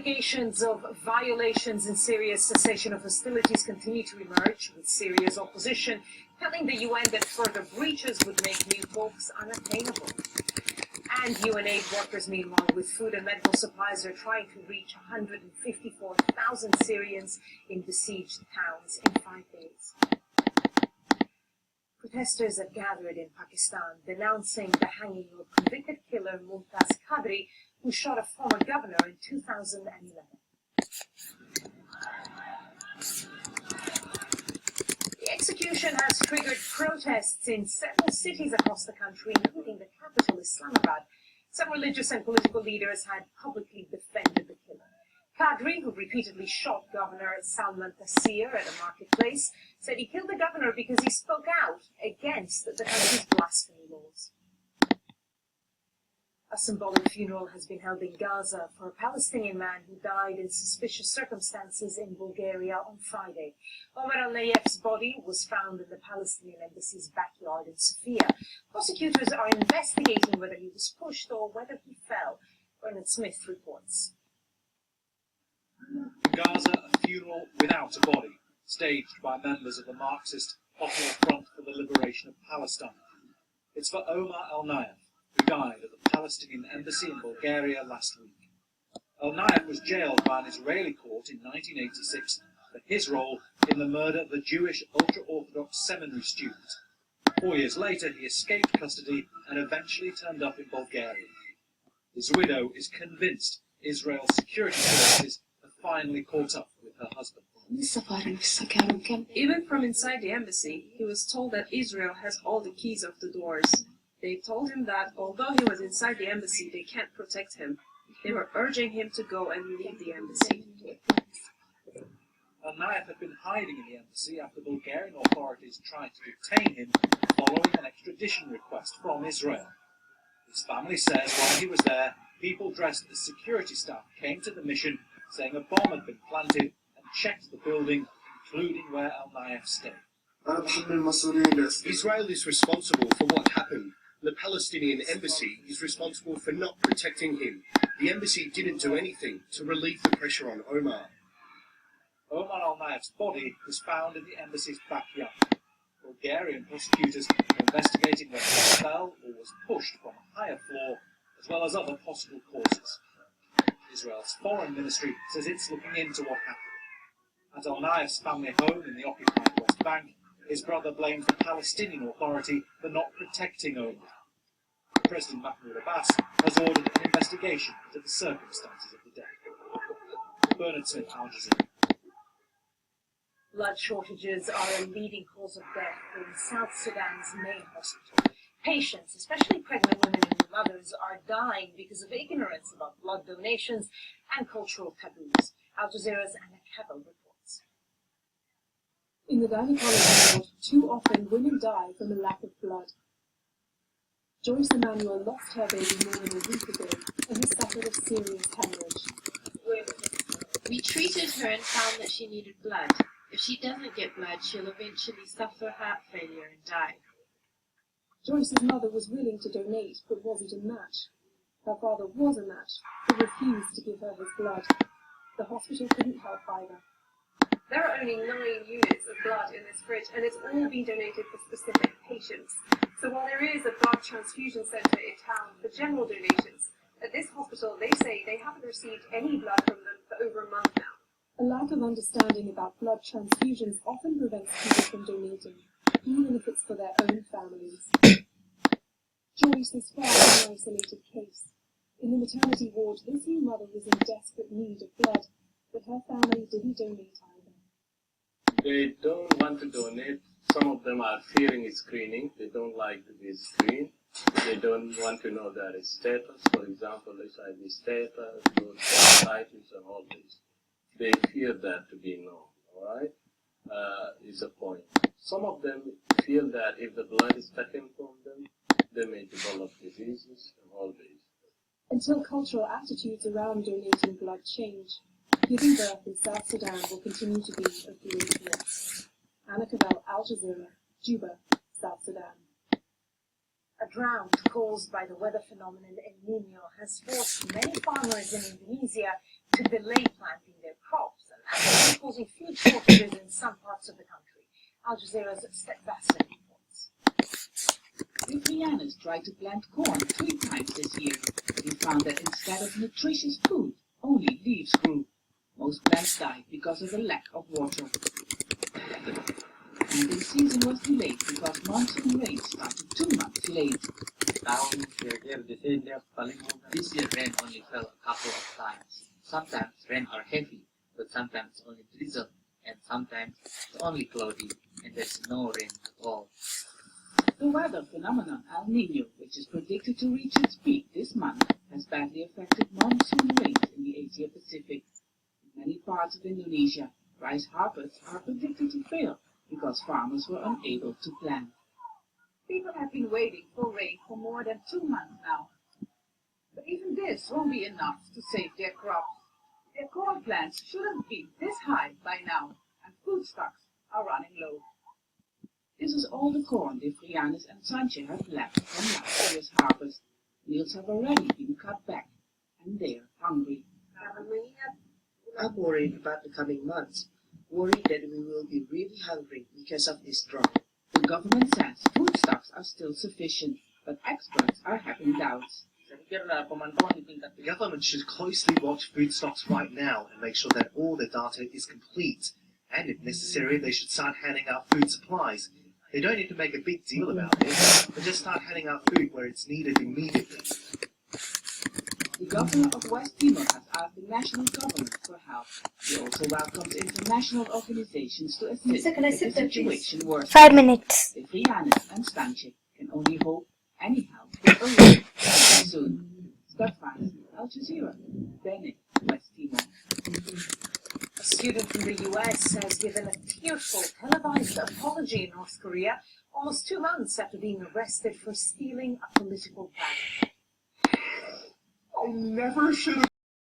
Allegations of violations in Syria's cessation of hostilities continue to emerge, with Syria's opposition telling the UN that further breaches would make new talks unattainable. And UN aid workers, meanwhile, with food and medical supplies, are trying to reach 154,000 Syrians in besieged towns in 5 days. Protesters have gathered in Pakistan, denouncing the hanging of convicted killer Mumtaz Qadri, who shot a former governor in 2011. The execution has triggered protests in several cities across the country, including the capital, Islamabad. Some religious and political leaders had publicly defended the killer. Qadri, who repeatedly shot Governor Salman Taseer at a marketplace, said he killed the governor because he spoke out against the country's blasphemy laws. A symbolic funeral has been held in Gaza for a Palestinian man who died in suspicious circumstances in Bulgaria on Friday. Omar al-Nayef's body was found in the Palestinian embassy's backyard in Sofia. Prosecutors are investigating whether he was pushed or whether he fell. Bernard Smith reports. In Gaza, a funeral without a body, staged by members of the Marxist Popular Front for the Liberation of Palestine. It's for Omar al-Nayef, who died at the Palestinian embassy in Bulgaria last week. Al-Nayef was jailed by an Israeli court in 1986 for his role in the murder of a Jewish ultra-Orthodox seminary student. 4 years later, he escaped custody and eventually turned up in Bulgaria. His widow is convinced Israel's security forces have finally caught up with her husband. Even from inside the embassy, he was told that Israel has all the keys of the doors. They told him that, although he was inside the embassy, they can't protect him. They were urging him to go and leave the embassy. Al-Nayef had been hiding in the embassy after Bulgarian authorities tried to detain him following an extradition request from Israel. His family says while he was there, people dressed as security staff came to the mission saying a bomb had been planted and checked the building, including where Al-Nayef stayed. Israel is responsible for what happened. The Palestinian embassy is responsible for not protecting him. The embassy didn't do anything to relieve the pressure on Omar. Omar al-Nayef's body was found in the embassy's backyard. Bulgarian prosecutors are investigating whether he fell or was pushed from a higher floor, as well as other possible causes. Israel's foreign ministry says it's looking into what happened. At al-Nayef's family home in the occupied West Bank, his brother blamed the Palestinian Authority for not protecting Omar. President Mahmoud Abbas has ordered an investigation into the circumstances of the death. Bernard Smith, Al Jazeera. Blood shortages are a leading cause of death in South Sudan's main hospital. Patients, especially pregnant women and mothers, are dying because of ignorance about blood donations and cultural taboos. Al Jazeera's Anna Cabell reports. In the gynecology ward, too often women die from a lack of blood. Joyce Emmanuel lost her baby more than a week ago and has suffered a serious hemorrhage. We treated her and found that she needed blood. If she doesn't get blood, she'll eventually suffer heart failure and die. Joyce's mother was willing to donate, but wasn't a match. Her father was a match, but refused to give her his blood. The hospital couldn't help either. There are only 9 units of blood in this fridge, and it's all been donated for specific patients. So while there is a blood transfusion centre in town for general donations, at this hospital they say they haven't received any blood from them for over a month now. A lack of understanding about blood transfusions often prevents people from donating, even if it's for their own families. Joyce is far from an isolated case. In the maternity ward, this new mother was in desperate need of blood, but her family didn't donate either. They don't want to donate. Some of them are fearing screening. They don't like to be screened. They don't want to know their status, for example, HIV status, those hepatitis and all this. They fear that to be known, all right, is a point. Some of them feel that if the blood is taken from them, they may develop diseases and all this. Until cultural attitudes around donating blood change, giving birth in South Sudan will continue to be a great risk. Anna Cabell, Al Jazeera, Juba, South Sudan. A drought caused by the weather phenomenon El Niño has forced many farmers in Indonesia to to delay planting their crops, and that's causing food shortages in some parts of the country. Al Jazeera's Step Vassar reports. The Frianas tried to plant corn 3 times this year. They found that instead of nutritious food, only leaves grew. Most plants died because of the lack of water. And the season was delayed because monsoon rain started 2 months late. This year rain only fell a couple of times. Sometimes rain are heavy, but sometimes only drizzle, and sometimes it's only cloudy, and there's no rain at all. The weather phenomenon El Niño, which is predicted to reach its peak this month, has badly affected monsoon rains in the Asia Pacific. In many parts of Indonesia, rice harvests are predicted to fail because farmers were unable to plant. People have been waiting for rain for more than 2 months now. But even this won't be enough to save their crops. Their corn plants shouldn't be this high by now, and food stocks are running low. This is all the corn the Frianas and Sanche have left from last year's harvest. Meals have already been cut back, and they're hungry. I'm worried about the coming months, worried that we will be really hungry because of this drought. The government says food stocks are still sufficient, but experts are having doubts. The government should closely watch food stocks right now and make sure that all the data is complete. And if necessary, they should start handing out food supplies. They don't need to make a big deal about this, but just start handing out food where it's needed immediately. The governor of West Timor has asked the national government for help. He also welcomes international organizations to assist if the situation worsens. 5 minutes. The Frianas and Stanchik can only hope any help will arrive soon. Stefan, Al Jazeera, Benin, West Timor. A student from the US has given a tearful televised apology in North Korea almost 2 months after being arrested for stealing a political ballot. I never should have